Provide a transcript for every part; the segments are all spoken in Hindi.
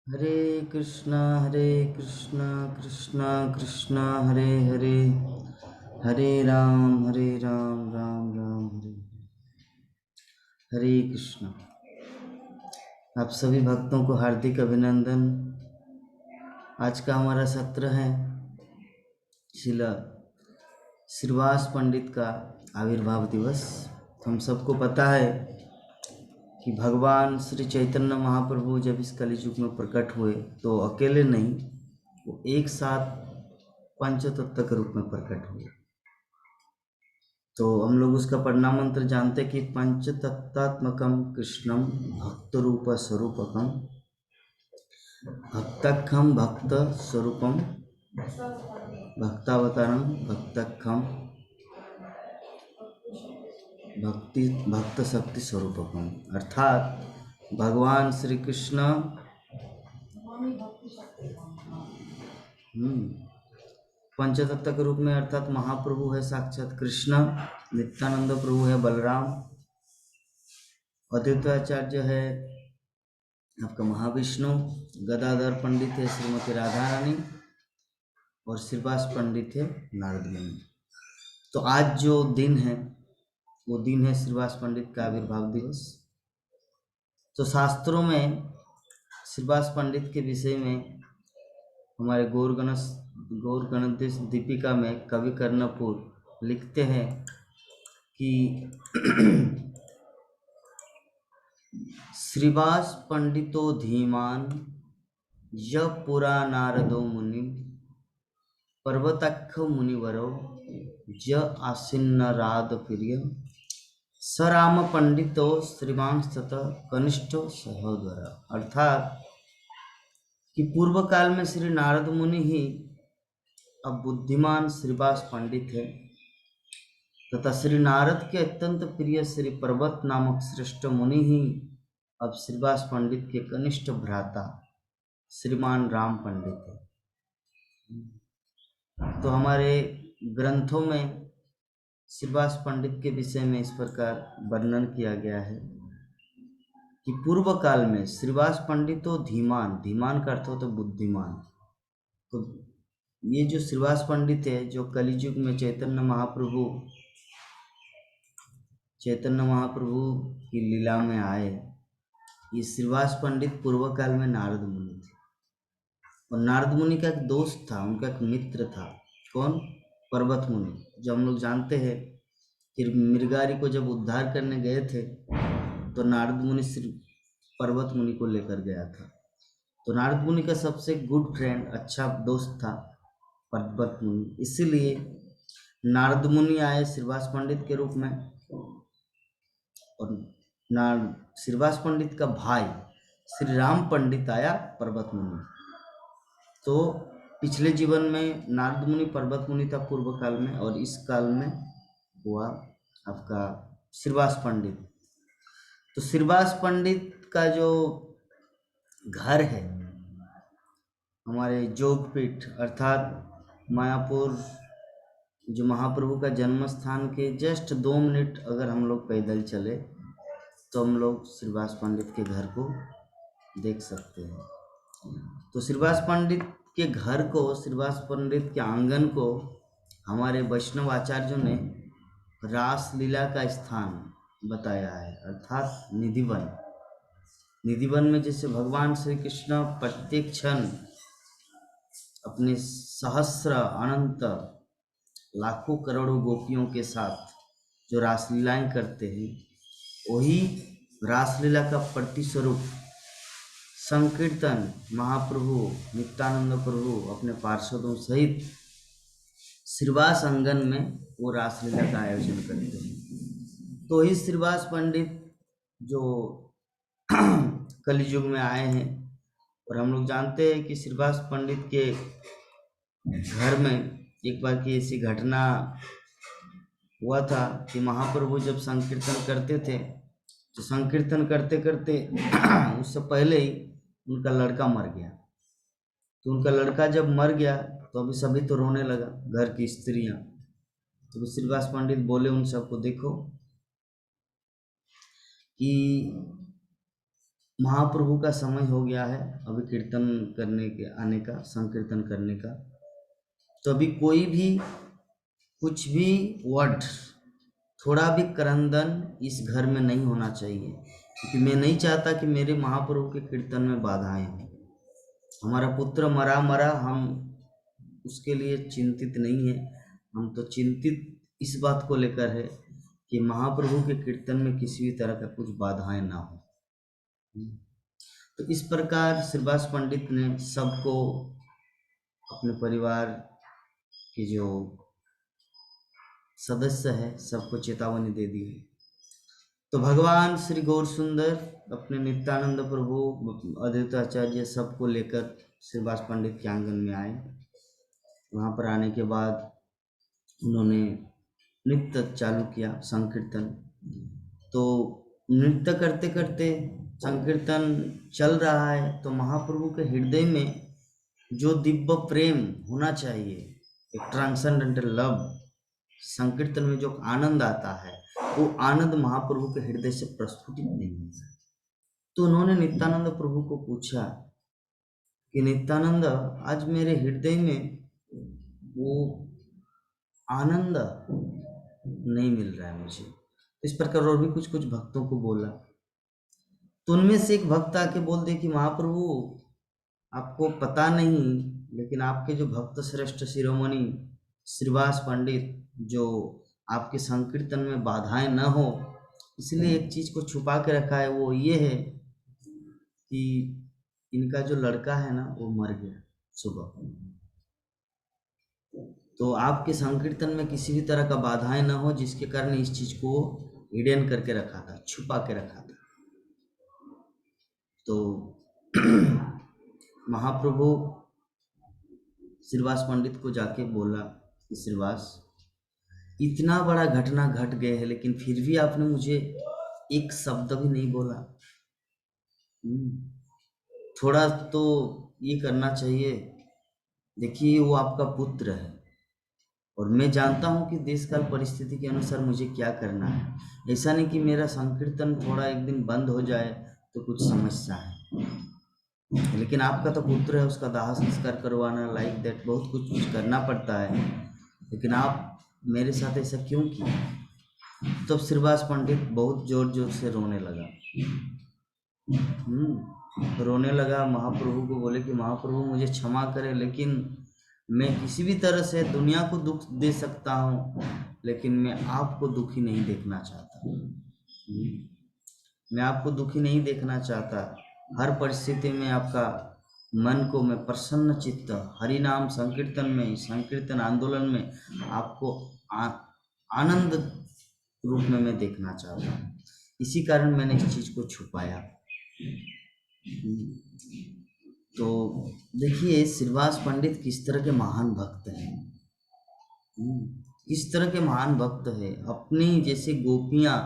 हरे कृष्णा कृष्णा कृष्णा हरे हरे, हरे राम राम राम हरे हरे कृष्णा। आप सभी भक्तों को हार्दिक अभिनंदन। आज का हमारा सत्र है शिला श्रीवास पंडित का आविर्भाव दिवस। हम सबको पता है कि भगवान श्री चैतन्य महाप्रभु जब इस कलियुग में प्रकट हुए तो अकेले नहीं, वो एक साथ पंचतत्व के रूप में प्रकट हुए। तो हम लोग उसका प्रणाम मंत्र जानते कि पंचतत्वात्मकम कृष्णम भक्त रूप स्वरूपकम भक्तखम भक्त स्वरूपम भक्तावतारम भक्तखम भक्ति भक्त शक्ति स्वरूपकम। अर्थात भगवान श्री कृष्ण पंचतत्व के रूप में, अर्थात महाप्रभु है साक्षात कृष्ण, नित्यानंद प्रभु है बलराम, अद्वैताचार्य है आपका महाविष्णु, गदाधर पंडित है श्रीमती राधा रानी, और श्रीवास पंडित है नारद मुनि। तो आज जो दिन है वो दिन है श्रीवास पंडित का आविर्भाव दिवस। तो शास्त्रों में श्रीवास पंडित के विषय में हमारे गौर गणेश दीपिका में कवि कर्णपुर लिखते हैं कि श्रीवास पंडितो धीमान य पुरा नारदो मुनि पर्वतक्ष मुनिवरो य आसीन्न राध प्रिय स राम पंडितो श्रीवांशत कनिष्ठ सहोदर। अर्थात कि पूर्व काल में श्री नारद मुनि ही अब बुद्धिमान श्रीवास पंडित है, तथा श्री नारद के अत्यंत प्रिय श्री पर्वत नामक श्रेष्ठ मुनि ही अब श्रीवास पंडित के कनिष्ठ भ्राता श्रीमान राम पंडित है। तो हमारे ग्रंथों में श्रीवास पंडित के विषय में इस प्रकार वर्णन किया गया है कि पूर्व काल में श्रीवास पंडित तो धीमान, धीमान का अर्थ हो तो बुद्धिमान। तो ये जो श्रीवास पंडित है जो कलियुग में चैतन्य महाप्रभु की लीला में आए, ये श्रीवास पंडित पूर्व काल में नारद मुनि थे। और नारद मुनि का एक दोस्त था, उनका एक मित्र था। कौन? पर्वत मुनि। जो हम लोग जानते हैं कि मृगारी को जब उद्धार करने गए थे तो नारद मुनि श्री पर्वत मुनि को लेकर गया था। तो नारद मुनि का सबसे गुड फ्रेंड, अच्छा दोस्त था पर्वत मुनि। इसीलिए नारद मुनि आए श्रीवास पंडित के रूप में, और श्रीवास पंडित का भाई श्री राम पंडित आया पर्वत मुनि। तो पिछले जीवन में नारद मुनि पर्वत मुनि था पूर्व काल में, और इस काल में हुआ आपका श्रीवास पंडित। तो श्रीवास पंडित का जो घर है हमारे जोगपीठ अर्थात मायापुर, जो महाप्रभु का जन्म स्थान के जस्ट 2 मिनट अगर हम लोग पैदल चले तो हम लोग श्रीवास पंडित के घर को देख सकते हैं। तो श्रीवास पंडित के घर को, श्रीवास पंडित के आंगन को हमारे वैष्णव आचार्यों ने रास लीला का स्थान बताया है, अर्थात निधिवन। निधिवन में जैसे भगवान श्री कृष्ण प्रत्येक क्षण अपने सहस्र अनंत लाखों करोड़ों गोपियों के साथ जो रासलीलाएं करते हैं, वही रासलीला का प्रतिस्वरूप संकीर्तन महाप्रभु नित्यानंद प्रभु अपने पार्षदों सहित श्रीवास आंगन में वो रासलीला का आयोजन करते हैं। तो ही श्रीवास पंडित जो कलियुग में आए हैं, और हम लोग जानते हैं कि श्रीवास पंडित के घर में एक बार की ऐसी घटना हुआ था कि महाप्रभु जब संकीर्तन करते थे तो संकीर्तन करते करते उससे पहले ही उनका लड़का मर गया। तो उनका लड़का जब मर गया तो अभी सभी तो रोने लगा, घर की स्त्रियां। तो श्रीवास पंडित बोले उन सबको, देखो कि महाप्रभु का समय हो गया है अभी कीर्तन करने के आने का, संकीर्तन करने का। तो अभी कोई भी कुछ भी वर्ड, थोड़ा भी करंदन इस घर में नहीं होना चाहिए, क्योंकि मैं नहीं चाहता कि मेरे महाप्रभु के कीर्तन में बाधाएं हों। हमारा पुत्र मरा मरा, हम उसके लिए चिंतित नहीं है, हम तो चिंतित इस बात को लेकर है कि महाप्रभु के कीर्तन में किसी भी तरह का कुछ बाधाएं ना हो। तो इस प्रकार श्रीवास पंडित ने सबको, अपने परिवार के जो सदस्य है सबको चेतावनी दे दी है। तो भगवान श्री गौर सुंदर अपने नित्यानंद प्रभु, अद्वैताचार्य सबको लेकर श्रीवास पंडित के आंगन में आए। वहाँ पर आने के बाद उन्होंने नृत्य चालू किया, संकीर्तन। तो नृत्य करते करते संकीर्तन चल रहा है, तो महाप्रभु के हृदय में जो दिव्य प्रेम होना चाहिए, एक ट्रांसेंडेंटल लव, संकीर्तन में जो आनंद आता है, वो आनंद महाप्रभु के हृदय से प्रस्फुटित नहीं होता। तो उन्होंने नित्यानंद प्रभु को पूछा कि नित्यानंद, आज मेरे हृदय में वो आनंद नहीं मिल रहा है मुझे। इस प्रकार और भी कुछ कुछ भक्तों को बोला। तो उनमें से एक भक्त आके बोल दे कि महाप्रभु, आपको पता नहीं, लेकिन आपके जो भक्त श्रेष्ठ शिरोमणि श्रीवास पंडित, जो आपके संकीर्तन में बाधाएं न हो, इसलिए एक चीज को छुपा के रखा है। वो ये है कि इनका जो लड़का है ना, वो मर गया सुबह। तो आपके संकीर्तन में किसी भी तरह का बाधाएं न हो, जिसके कारण इस चीज को हिडन करके रखा था, छुपा के रखा था। तो महाप्रभु श्रीवास पंडित को जाके बोला कि श्रीवास, इतना बड़ा घटना घट गए है, लेकिन फिर भी आपने मुझे एक शब्द भी नहीं बोला। थोड़ा तो ये करना चाहिए। देखिए, वो आपका पुत्र है और मैं जानता हूँ कि देश काल परिस्थिति के अनुसार मुझे क्या करना है। ऐसा नहीं कि मेरा संकीर्तन थोड़ा एक दिन बंद हो जाए तो कुछ समस्या है, लेकिन आपका तो पुत्र है, उसका दाह संस्कार करवाना, लाइक दैट, बहुत कुछ कुछ करना पड़ता है, लेकिन आप मेरे साथ ऐसा क्यों किया? तब श्रीवास पंडित बहुत जोर जोर से रोने लगा। रोने लगा, महाप्रभु को बोले कि महाप्रभु मुझे क्षमा करें, लेकिन मैं किसी भी तरह से दुनिया को दुख दे सकता हूँ, लेकिन मैं आपको दुखी नहीं देखना चाहता। मैं आपको दुखी नहीं देखना चाहता। हर परिस्थिति में आपका मन को मैं प्रसन्न चित्त हरि नाम संकीर्तन में, संकीर्तन आंदोलन में आपको आनंद रूप में मैं देखना चाहता हूँ। इसी कारण मैंने इस चीज को छुपाया। तो देखिए, श्रीवास पंडित किस तरह के महान भक्त हैं, किस तरह के महान भक्त है। अपनी जैसे गोपियां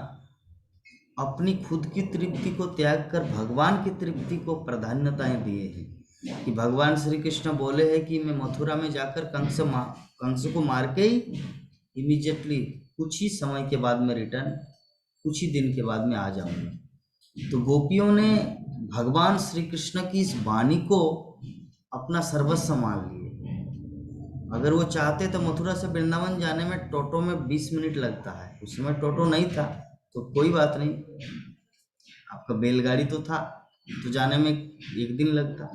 अपनी खुद की तृप्ति को त्याग कर भगवान की तृप्ति को प्राधान्यताएं दिए हैं। कि भगवान श्री कृष्ण बोले हैं कि मैं मथुरा में जाकर कंस को मार के ही इमीडिएटली कुछ ही समय के बाद में रिटर्न, कुछ ही दिन के बाद में आ जाऊंगा। तो गोपियों ने भगवान श्री कृष्ण की इस वाणी को अपना सर्वस्व मान लिए। अगर वो चाहते तो मथुरा से वृंदावन जाने में टोटो में 20 मिनट लगता है, उस समय टोटो नहीं था, तो कोई बात नहीं, आपका बैलगाड़ी तो था, तो जाने में एक दिन लगता।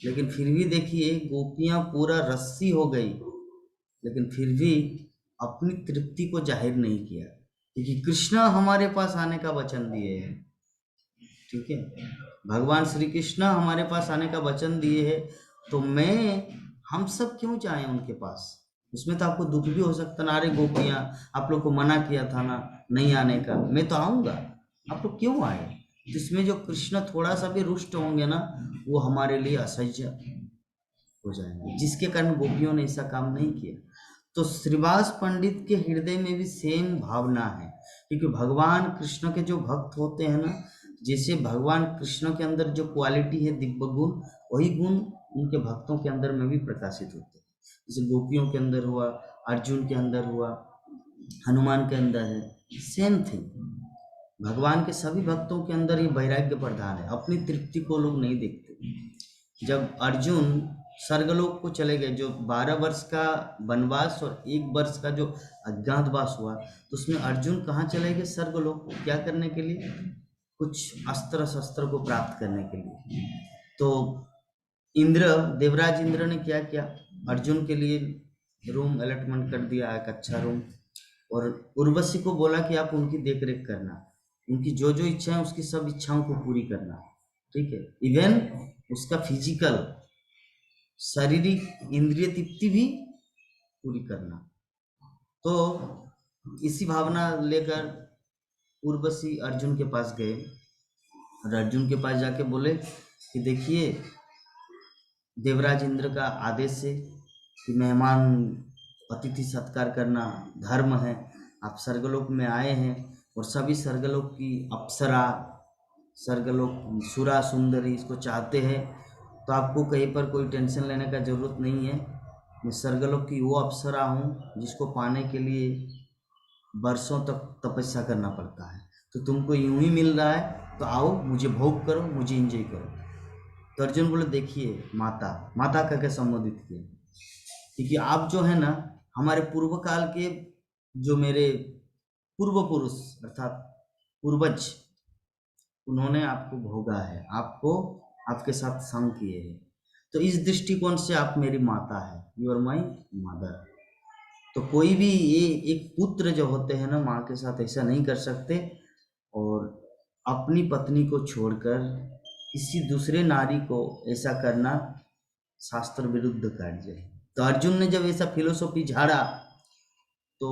लेकिन फिर भी देखिए, गोपियां पूरा रस्सी हो गई, लेकिन फिर भी अपनी तृप्ति को जाहिर नहीं किया, क्योंकि कृष्ण हमारे पास आने का वचन दिए हैं। ठीक है, भगवान श्री कृष्ण हमारे पास आने का वचन दिए है, तो हम सब क्यों जाएं उनके पास? उसमें तो आपको दुख भी हो सकता ना, अरे गोपियां, आप लोग को मना किया था ना नहीं आने का, मैं तो आऊंगा, आप लोग क्यों आए? जिसमें जो कृष्ण थोड़ा सा भी रुष्ट होंगे ना, वो हमारे लिए असह्य हो जाएंगे, जिसके कारण गोपियों ने ऐसा काम नहीं किया। तो श्रीवास पंडित के हृदय में भी सेम भावना है, क्योंकि भगवान कृष्ण के जो भक्त होते हैं ना, जैसे भगवान कृष्ण के अंदर जो क्वालिटी है दिव्य गुण, वही गुण उनके भक्तों के अंदर में भी प्रकाशित होते हैं। जैसे गोपियों के अंदर हुआ, अर्जुन के अंदर हुआ, हनुमान के अंदर है, सेम थिंग। भगवान के सभी भक्तों के अंदर ये वैराग्य प्रधान है, अपनी तृप्ति को लोग नहीं देखते। जब अर्जुन स्वर्गलोक को चले गए, जो 12 वर्ष का वनवास और 1 वर्ष का जो अज्ञातवास हुआ, तो उसमें अर्जुन कहाँ चले गए? स्वर्गलोक। क्या करने के लिए? कुछ अस्त्र शस्त्र को प्राप्त करने के लिए। तो देवराज इंद्र ने क्या किया? अर्जुन के लिए रूम अलॉटमेंट कर दिया, एक अच्छा रूम, और उर्वशी को बोला कि आप उनकी देख रेख करना, उनकी जो जो इच्छाएं, उसकी सब इच्छाओं को पूरी करना, ठीक है, इवन उसका फिजिकल शारीरिक इंद्रिय तृप्ति भी पूरी करना। तो इसी भावना लेकर उर्वशी अर्जुन के पास गए, और अर्जुन के पास जाके बोले कि देखिए, देवराज इंद्र का आदेश है कि मेहमान अतिथि सत्कार करना धर्म है, आप स्वर्गलोक में आए हैं, और सभी स्वर्गलोक की अप्सरा, स्वर्गलोक सुरा सुंदरी इसको चाहते हैं, तो आपको कहीं पर कोई टेंशन लेने का ज़रूरत नहीं है। मैं स्वर्गलोक की वो अप्सरा हूँ जिसको पाने के लिए वर्षों तक तपस्या करना पड़ता है, तो तुमको यूं ही मिल रहा है, तो आओ, मुझे भोग करो, मुझे एंजॉय करो। तो अर्जुन बोले, देखिए माता, माता का क्या संबोधित किया, क्योंकि आप जो है ना, हमारे पूर्व काल के जो मेरे पूर्व पुरुष अर्थात पूर्वज, उन्होंने आपको भोगा है, आपको आपके साथ संग किए हैं, तो इस दृष्टिकोण से आप मेरी माता है, यू आर माई मदर। तो कोई भी ये एक पुत्र जो होते हैं ना, माँ के साथ ऐसा नहीं कर सकते, और अपनी पत्नी को छोड़कर किसी दूसरे नारी को ऐसा करना शास्त्र विरुद्ध कार्य है। तो अर्जुन ने जब ऐसा फिलोसॉफी झाड़ा, तो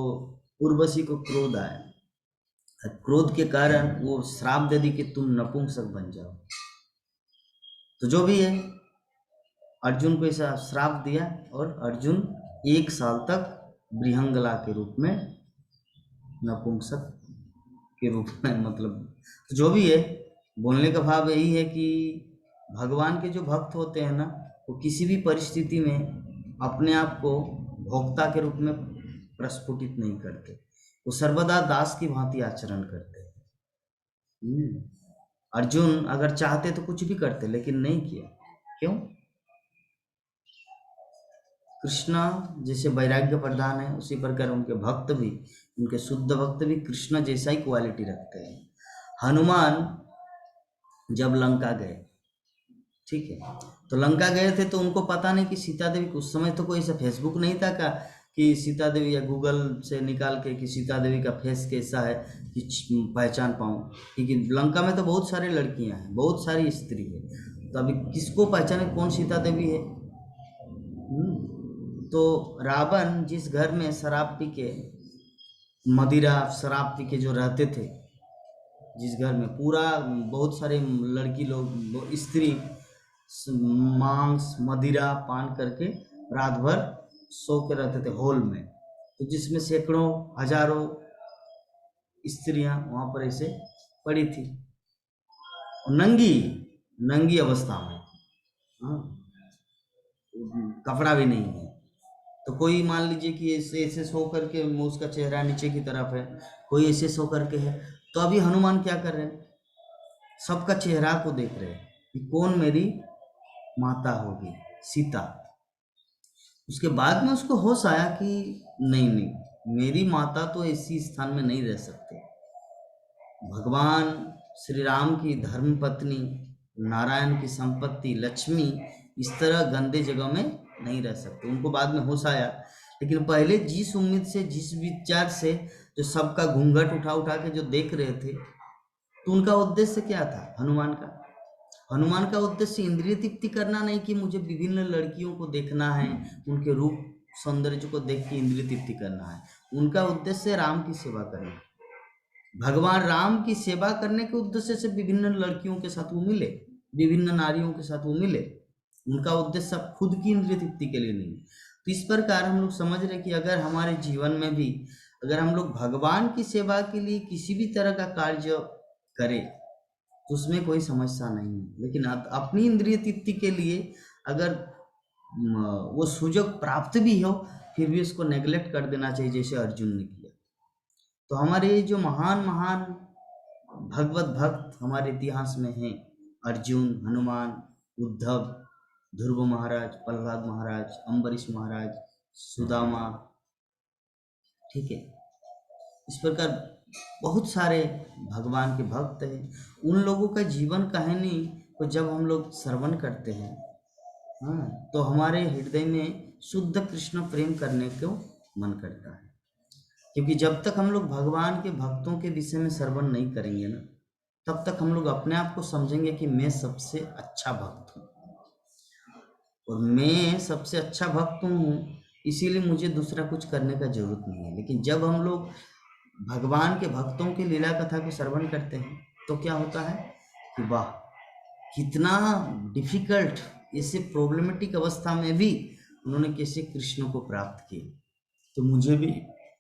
उर्वशी को क्रोध आया। क्रोध के कारण वो श्राप दे दी कि तुम नपुंसक बन जाओ। तो जो भी है, अर्जुन को ऐसा श्राप दिया, और अर्जुन 1 साल तक बृहंगला के रूप में, नपुंसक के रूप में, मतलब तो जो भी है, बोलने का भाव यही है कि भगवान के जो भक्त होते हैं ना, वो किसी भी परिस्थिति में अपने आप को भोक्ता के रूप में प्रस्फुटित नहीं करते, वो सर्वदा दास की भांति आचरण करते हैं। अर्जुन अगर चाहते तो कुछ भी करते, लेकिन नहीं किया। क्यों? कृष्ण जैसे वैराग्य प्रधान है, उसी प्रकार उनके भक्त भी, उनके शुद्ध भक्त भी कृष्ण जैसा ही क्वालिटी रखते हैं। हनुमान जब लंका गए, ठीक है, तो लंका गए थे, तो उनको पता नहीं कि सीता देवी, उस समय तो कोई ऐसा फेसबुक नहीं था का कि सीता देवी, या गूगल से निकाल के कि सीता देवी का फेस कैसा है कि पहचान पाऊँ, क्योंकि लंका में तो बहुत सारी लड़कियां हैं, बहुत सारी स्त्री है, तो अभी किसको पहचाने कौन सीता देवी है? तो रावण जिस घर में शराब पी के, मदिरा शराब पी के जो रहते थे, जिस घर में पूरा बहुत सारे लड़की लोग, स्त्री मांस मदिरा पान करके रात भर सो के रहते थे हॉल में, तो जिसमें सैकड़ों हजारों स्त्रियां वहां पर ऐसे पड़ी थी, नंगी नंगी अवस्था में, हाँ, कपड़ा भी नहीं है। तो कोई मान लीजिए कि ऐसे ऐसे सो करके उसका चेहरा नीचे की तरफ है, कोई ऐसे सो करके है, तो अभी हनुमान क्या कर रहे हैं? सबका चेहरा को देख रहे हैं कि कौन मेरी माता होगी, सीता। उसके बाद में उसको होश आया कि नहीं नहीं, मेरी माता तो इसी स्थान में नहीं रह सकते। भगवान श्री राम की धर्म पत्नी, नारायण की संपत्ति लक्ष्मी, इस तरह गंदे जगह में नहीं रह सकते। उनको बाद में होश आया, लेकिन पहले जिस उम्मीद से, जिस विचार से, जो सबका घूंघट उठा उठा के जो देख रहे थे, तो उनका उद्देश्य क्या था? हनुमान का उद्देश्य इंद्रिय तृप्ति करना नहीं कि मुझे विभिन्न लड़कियों को देखना है, उनके रूप सौंदर्य को देख के इंद्रिय तृप्ति करना है। उनका उद्देश्य राम की सेवा करना। भगवान राम की सेवा करने के उद्देश्य से विभिन्न लड़कियों के साथ वो मिले, विभिन्न नारियों के साथ वो मिले। उनका उद्देश्य खुद की इंद्रिय तृप्ति के लिए नहीं। तो इस प्रकार हम लोग समझ रहे कि अगर हमारे जीवन में भी, अगर हम लोग भगवान की सेवा के लिए किसी भी तरह का कार्य करें, तो उसमें कोई समस्या नहीं है, लेकिन अपनी इंद्रिय तृप्ति के लिए अगर वो सुजग प्राप्त भी हो, फिर भी उसको नेग्लेक्ट कर देना चाहिए, जैसे अर्जुन ने किया। तो हमारे जो महान महान भगवत भक्त हमारे इतिहास में हैं, अर्जुन, हनुमान, उद्धव, ध्रुव महाराज, प्रहलाद महाराज, अम्बरीश महाराज, सुदामा, ठीक है। इस प्रकार बहुत सारे भगवान के भक्त हैं। उन लोगों का जीवन कहानी को जब हम लोग श्रवण करते हैं, हाँ, तो हमारे हृदय में शुद्ध कृष्ण प्रेम करने को मन करता है। क्योंकि जब तक हम लोग भगवान के भक्तों के विषय में श्रवण नहीं करेंगे ना, तब तक हम लोग अपने आप को समझेंगे कि मैं सबसे अच्छा भक्त हूँ, और मैं सबसे अच्छा भक्त हूँ, इसीलिए मुझे दूसरा कुछ करने का जरूरत नहीं है। लेकिन जब हम लोग भगवान के भक्तों की लीला कथा को श्रवण करते हैं, तो क्या होता है कि वाह, कितना डिफिकल्ट, ऐसे प्रॉब्लमेटिक अवस्था में भी उन्होंने कैसे कृष्ण को प्राप्त किया, तो मुझे भी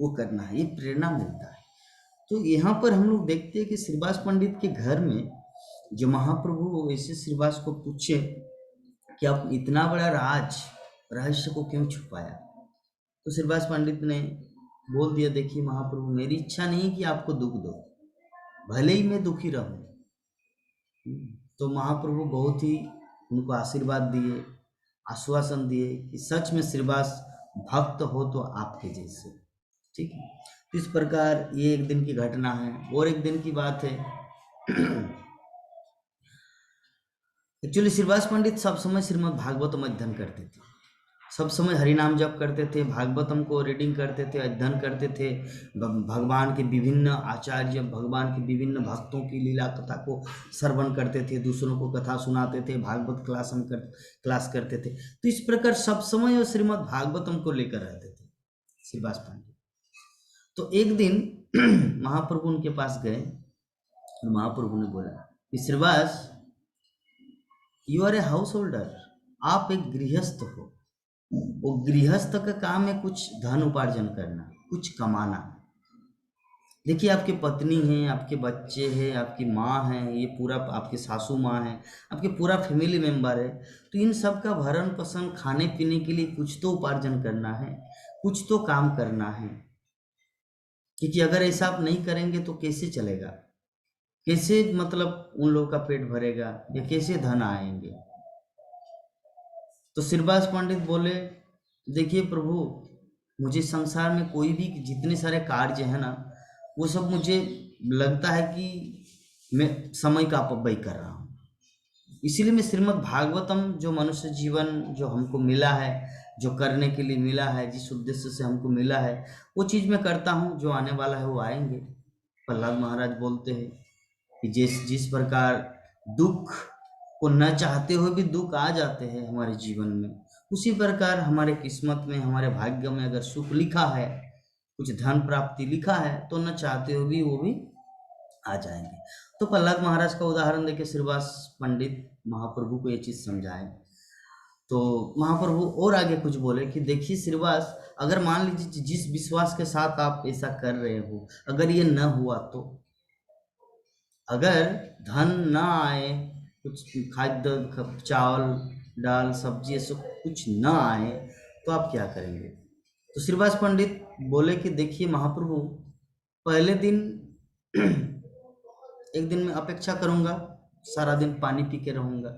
वो करना है, ये प्रेरणा मिलता है। तो यहाँ पर हम लोग देखते हैं कि श्रीवास पंडित के घर में जो महाप्रभु ऐसे श्रीवास को पूछे कि आप इतना बड़ा रहस्य को क्यों छुपाया, तो श्रीवास पंडित ने बोल दिया, देखिए महाप्रभु, मेरी इच्छा नहीं कि आपको दुख दो, भले ही मैं दुखी रहूं। तो महाप्रभु बहुत ही उनको आशीर्वाद दिए, आश्वासन दिए कि सच में श्रीवास भक्त हो तो आपके जैसे, ठीक है। तो इस प्रकार ये एक दिन की घटना है। और एक दिन की बात है, एक्चुअली श्रीवास पंडित सब समय श्रीमद् भागवतम अध्ययन करते थे, सब समय हरिनाम जप करते थे, भागवतम को रीडिंग करते थे, अध्ययन करते थे, भगवान के विभिन्न आचार्य, भगवान के विभिन्न भक्तों की लीला कथा को श्रवण करते थे, दूसरों को कथा सुनाते थे, भागवत क्लास करते थे। तो इस प्रकार सब समय वो श्रीमद् भागवतम को लेकर रहते थे श्रीवास पंडित। तो एक दिन महाप्रभु उनके पास गए, महाप्रभु ने बोला कि Shrivas, you are a householder, आप एक गृहस्थ हो। वो गृहस्थ का काम है कुछ धन उपार्जन करना, कुछ कमाना। देखिए, आपकी पत्नी है, आपके बच्चे हैं, आपकी माँ है, ये पूरा आपकी सासू माँ है, आपके पूरा फैमिली मेंबर है। तो इन सब का भरण पोषण, खाने पीने के लिए कुछ तो उपार्जन करना है, कुछ तो काम करना है। क्योंकि अगर ऐसा आप नहीं करेंगे तो कैसे चलेगा, कैसे मतलब उन लोगों का पेट भरेगा, या कैसे धन आएंगे। तो श्रीवास पंडित बोले, देखिए प्रभु, मुझे संसार में कोई भी जितने सारे कार्य है ना, वो सब मुझे लगता है कि मैं समय का अपव्यय कर रहा हूँ। इसीलिए मैं श्रीमद् भागवतम, जो मनुष्य जीवन जो हमको मिला है, जो करने के लिए मिला है, जिस उद्देश्य से हमको मिला है, वो चीज़ मैं करता हूँ। जो आने वाला है वो आएंगे। प्रहलाद महाराज बोलते हैं कि जिस प्रकार दुख को न चाहते हुए भी दुख आ जाते हैं हमारे जीवन में, उसी प्रकार हमारे किस्मत में, हमारे भाग्य में अगर सुख लिखा है, कुछ धन प्राप्ति लिखा है, तो न चाहते हुए भी वो भी आ जाएंगे। तो प्रहलाद महाराज का उदाहरण देके श्रीवास पंडित महाप्रभु को ये चीज समझाए। तो महाप्रभु और आगे कुछ बोले कि देखिए श्रीवास, अगर मान लीजिए जिस विश्वास के साथ आप ऐसा कर रहे हो, अगर ये न हुआ, तो अगर धन ना आए, कुछ खाद्य, चावल दाल सब्जी, ये सब कुछ ना आए, तो आप क्या करेंगे। तो श्रीवास पंडित बोले कि देखिए महाप्रभु, पहले दिन एक दिन मैं अपेक्षा करूंगा, सारा दिन पानी पी के रहूंगा,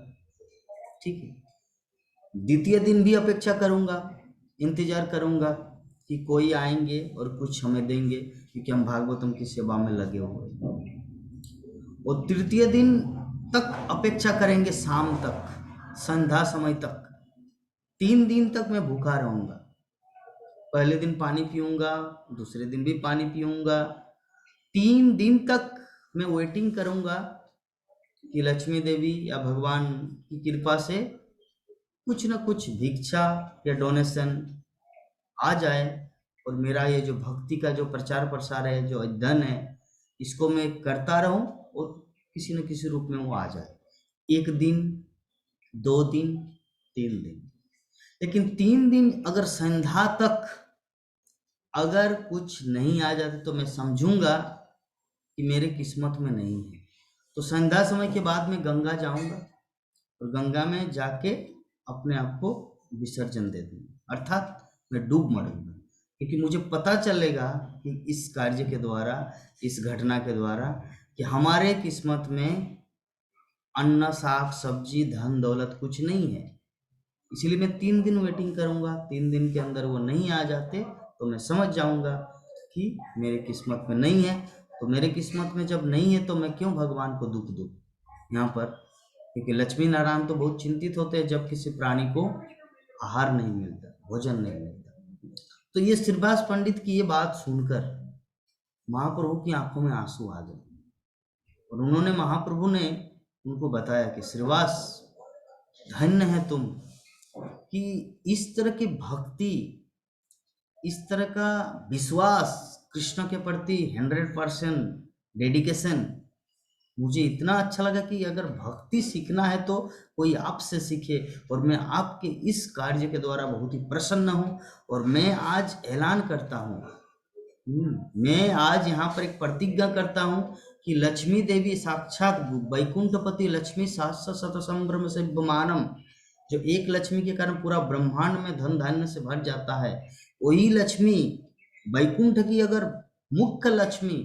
ठीक है। द्वितीय दिन भी अपेक्षा करूंगा, इंतजार करूंगा कि कोई आएंगे और कुछ हमें देंगे, क्योंकि हम भागवतम की सेवा में लगे हुए हैं। और तृतीय दिन तक अपेक्षा करेंगे, शाम तक, संध्या समय तक। 3 दिन तक मैं भूखा रहूंगा। पहले दिन पानी पीऊंगा, दूसरे दिन भी पानी पीऊंगा, 3 दिन तक मैं वेटिंग करूंगा कि लक्ष्मी देवी या भगवान की कृपा से कुछ ना कुछ भिक्षा या डोनेशन आ जाए, और मेरा ये जो भक्ति का जो प्रचार प्रसार है, जो अध्ययन है, इसको मैं करता रहूं, और किसी न किसी रूप में वो आ जाए। 1 दिन, 2 दिन, 3 दिन। लेकिन 3 दिन अगर संध्या तक अगर कुछ नहीं आ जाते, तो मैं समझूंगा कि मेरे किस्मत में नहीं है। तो संध्या समय के बाद मैं गंगा जाऊंगा, और गंगा में जाके अपने आप को विसर्जन दे दूंगा, अर्थात मैं डूब मरूंगा। क्योंकि मुझे पता चलेगा कि इस कार्य के द्वारा, इस घटना के द्वारा कि हमारे किस्मत में अन्न साग सब्जी धन दौलत कुछ नहीं है, इसलिए मैं 3 दिन वेटिंग करूंगा। 3 दिन के अंदर वो नहीं आ जाते तो मैं समझ जाऊंगा कि मेरे किस्मत में नहीं है। तो मेरे किस्मत में जब नहीं है तो मैं क्यों भगवान को दुख दूं यहाँ पर, क्योंकि लक्ष्मी नारायण तो बहुत चिंतित होते हैं जब किसी प्राणी को आहार नहीं मिलता, भोजन नहीं मिलता। तो ये श्रीवास पंडित की ये बात सुनकर महाप्रभु की आंखों में आंसू आ गए और उन्होंने, महाप्रभु ने उनको बताया कि श्रीवास, धन्य है तुम कि इस तरह की भक्ति, इस तरह का विश्वास कृष्ण के प्रति 100% डेडिकेशन, मुझे इतना अच्छा लगा कि अगर भक्ति सीखना है तो कोई आपसे सीखे। और मैं आपके इस कार्य के द्वारा बहुत ही प्रसन्न हूँ और मैं आज ऐलान करता हूँ, मैं आज यहाँ पर एक प्रतिज्ञा करता हूँ कि लक्ष्मी देवी साक्षात वैकुंठपति लक्ष्मी सहस्र शत संभ्रम से विमानम, जो एक लक्ष्मी के कारण पूरा ब्रह्मांड में धन धान्य से भर जाता है, वही लक्ष्मी वैकुंठ की अगर मुख्य लक्ष्मी,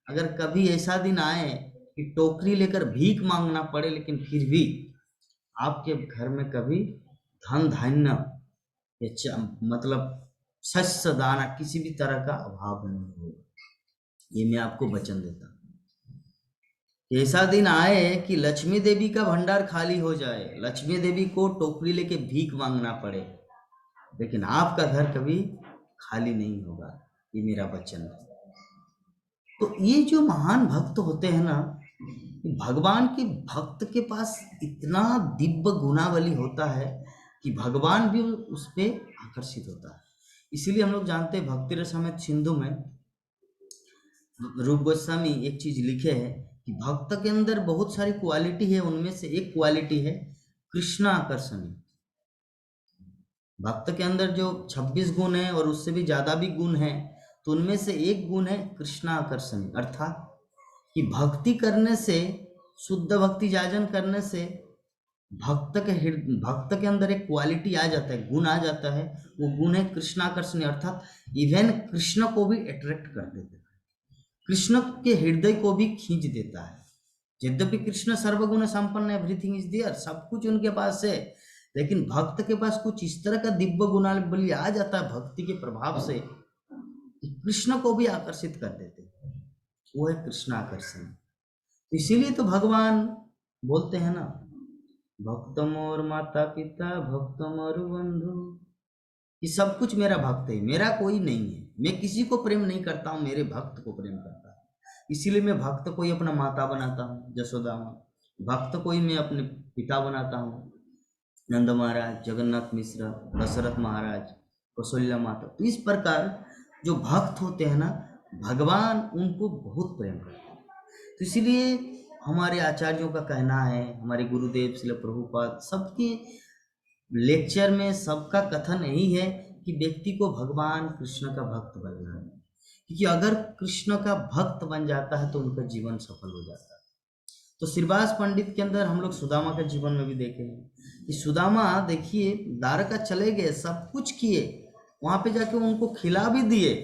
अगर कभी ऐसा दिन आए कि टोकरी लेकर भीख मांगना पड़े लेकिन फिर भी आपके घर में कभी धन धान्य या मतलब शस्य दाना किसी भी तरह का अभाव नहीं होगा, ये मैं आपको वचन देता हूँ। ऐसा दिन आए कि लक्ष्मी देवी का भंडार खाली हो जाए, लक्ष्मी देवी को टोकरी लेके भीख मांगना पड़े, लेकिन आपका घर कभी खाली नहीं होगा, ये मेरा वचन है। तो ये जो महान भक्त होते हैं ना, भगवान के भक्त के पास इतना दिव्य गुणावली होता है कि भगवान भी उस पे आकर्षित होता है। इसीलिए हम लोग जानते हैं भक्ति रसामृत सिंधु में रूप गोस्वामी एक चीज लिखे हैं कि भक्त के अंदर बहुत सारी क्वालिटी है, उनमें से एक क्वालिटी है कृष्ण आकर्षणी। भक्त के अंदर जो 26 गुण है और उससे भी ज्यादा भी गुण है, तो उनमें से एक गुण है कृष्ण आकर्षणी, अर्थात कि भक्ति करने से, शुद्ध भक्ति जाजन करने से भक्त के अंदर एक क्वालिटी आ जाता है, गुण आ जाता है, वो गुण है कृष्णाकर्षणी, अर्थात इवन कृष्ण को भी अट्रैक्ट कर देता है, कृष्ण के हृदय को भी खींच देता है। यद्यपि कृष्ण सर्वगुण संपन्न है, एवरीथिंग इज देयर, सब कुछ उनके पास है, लेकिन भक्त के पास कुछ इस तरह का दिव्य गुणावली आ जाता है भक्ति के प्रभाव से कि कृष्ण को भी आकर्षित कर देते हैं, वो है कृष्ण आकर्षण। इसीलिए तो भगवान बोलते हैं ना, भक्त मोर माता पिता भक्त मोर बंधु, ये सब कुछ मेरा भक्त है, मेरा कोई नहीं है, मैं किसी को प्रेम नहीं करता हूँ, मेरे भक्त को प्रेम करता हूँ। इसीलिए मैं भक्त को ही अपना माता बनाता हूँ, जसोदा माँ, भक्त को ही मैं अपने पिता बनाता हूँ, नंद महाराज, जगन्नाथ मिश्र, दशरथ महाराज, कौशल्या माता। तो इस प्रकार जो भक्त होते हैं ना, भगवान उनको बहुत प्रेम करते हैं। तो इसीलिए हमारे आचार्यों का कहना है, हमारे गुरुदेव श्रील प्रभुपाद, सबके लेक्चर में सबका कथन यही है कि व्यक्ति को भगवान कृष्ण का भक्त बनना है, क्योंकि अगर कृष्ण का भक्त बन जाता है तो उनका जीवन सफल हो जाता है। तो श्रीवास पंडित के अंदर हम लोग सुदामा के जीवन में भी देखे हैं कि सुदामा देखिए द्वारका चले गए, सब कुछ किए, वहां पे जाके उनको खिला भी दिए,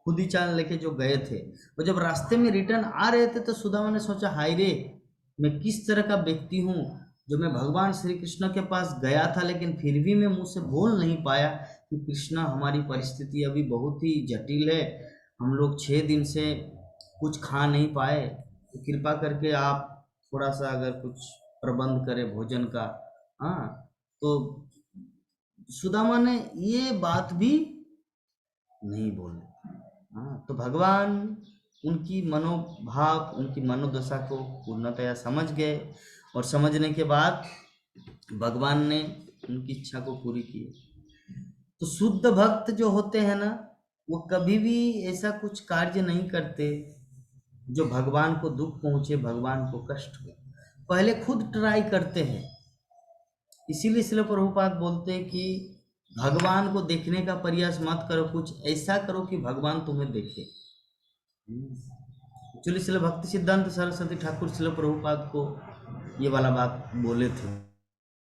खुद ही चाल लेके जो गए थे। और जब रास्ते में रिटर्न आ रहे थे तो सुदामा ने सोचा, हाय रे, मैं किस तरह का व्यक्ति हूँ जो मैं भगवान श्री कृष्ण के पास गया था लेकिन फिर भी मैं मुंह से बोल नहीं पाया कि कृष्ण हमारी परिस्थिति अभी बहुत ही जटिल है, हम लोग 6 दिन से कुछ खा नहीं पाए, तो कृपा करके आप थोड़ा सा अगर कुछ प्रबंध करें भोजन का। हाँ, तो सुदामा ने ये बात भी नहीं बोले। हाँ, तो भगवान उनकी मनोभाव, उनकी मनोदशा को पूर्णतया समझ गए और समझने के बाद भगवान ने उनकी इच्छा को पूरी की। तो शुद्ध भक्त जो होते हैं ना, वो कभी भी ऐसा कुछ कार्य नहीं करते जो भगवान को दुख पहुंचे, भगवान को कष्ट हो, पहले खुद ट्राई करते हैं। इसीलिए श्रील प्रभुपाद बोलते हैं कि भगवान को देखने का प्रयास मत करो, कुछ ऐसा करो कि भगवान तुम्हें देखे। एक्चुअली श्रील भक्ति सिद्धांत सरस्वती ठाकुर श्रील प्रभुपाद को ये वाला बात बोले थे।